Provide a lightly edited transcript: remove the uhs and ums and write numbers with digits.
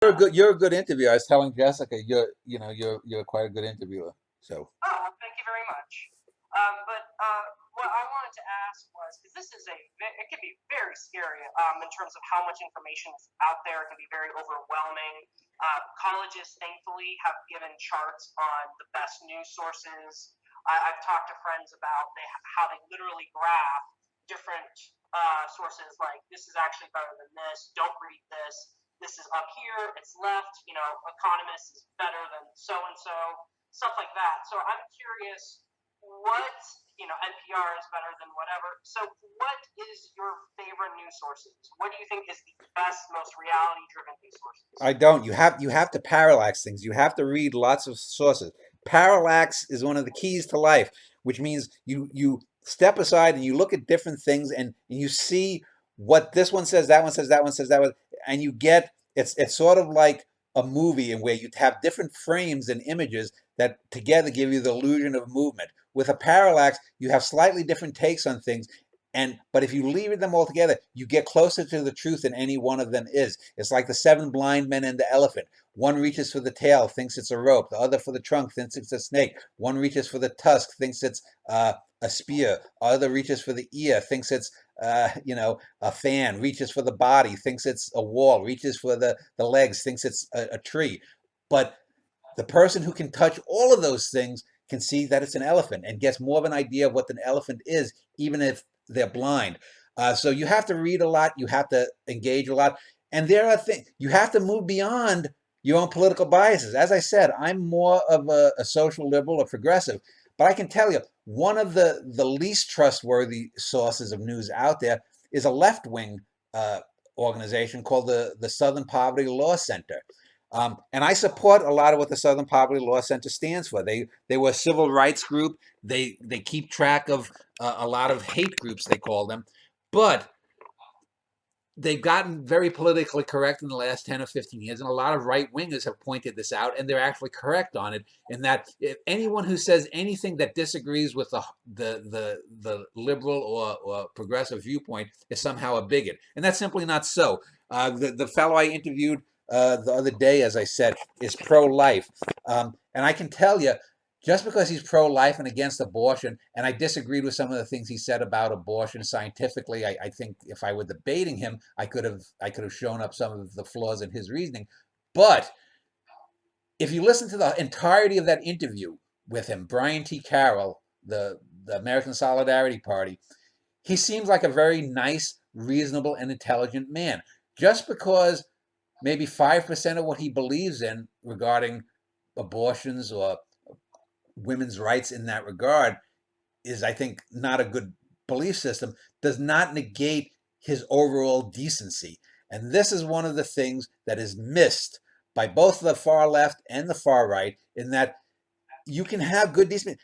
You're a good interviewer. I was telling Jessica, you're quite a good interviewer. So Oh, well, thank you very much. But what I wanted to ask was, because this is it can be very scary in terms of how much information is out there. It can be very overwhelming. Colleges, thankfully, have given charts on the best news sources. I've talked to friends about how they literally graph different sources, like this is actually better than this. Don't read this. This is up here. It's left. Economist is better than so and so, stuff like that. So I'm curious, what NPR is better than whatever. So what is your favorite news sources? What do you think is the best, most reality driven news sources? I don't. You have to parallax things. You have to read lots of sources. Parallax is one of the keys to life, which means you step aside and you look at different things and you see what this one says, that one says, that one says, that one, and you get it's sort of like a movie in where you have different frames and images that together give you the illusion of movement. With a parallax, you have slightly different takes on things, but if you leave them all together, you get closer to the truth than any one of them is. It's like the seven blind men and the elephant. One reaches for the tail, thinks it's a rope. The other for the trunk, thinks it's a snake. One reaches for the tusk, thinks it's a spear. Other reaches for the ear, thinks it's a fan. Reaches for the body, thinks it's a wall. Reaches for the legs, thinks it's a tree. But the person who can touch all of those things can see that it's an elephant and gets more of an idea of what an elephant is, even if they're blind. So you have to read a lot, you have to engage a lot, and there are things you have to move beyond your own political biases. As I said, I'm more of a social liberal, a progressive, but I can tell you one of the least trustworthy sources of news out there is a left wing organization called the Southern Poverty Law Center. And I support a lot of what the Southern Poverty Law Center stands for. They were a civil rights group. They keep track of a lot of hate groups, they call them, but they've gotten very politically correct in the last 10 or 15 years, and a lot of right wingers have pointed this out, and they're actually correct on it. In that, if anyone who says anything that disagrees with the liberal or progressive viewpoint is somehow a bigot, and that's simply not so. The fellow I interviewed the other day, as I said, is pro-life, and I can tell you, just because he's pro-life and against abortion, and I disagreed with some of the things he said about abortion scientifically. I think if I were debating him, I could have shown up some of the flaws in his reasoning. But if you listen to the entirety of that interview with him, Brian T. Carroll, the American Solidarity Party, he seems like a very nice, reasonable, and intelligent man. Just because maybe 5% of what he believes in regarding abortions or women's rights in that regard is, I think, not a good belief system, does not negate his overall decency. And this is one of the things that is missed by both the far left and the far right, in that you can have good decency.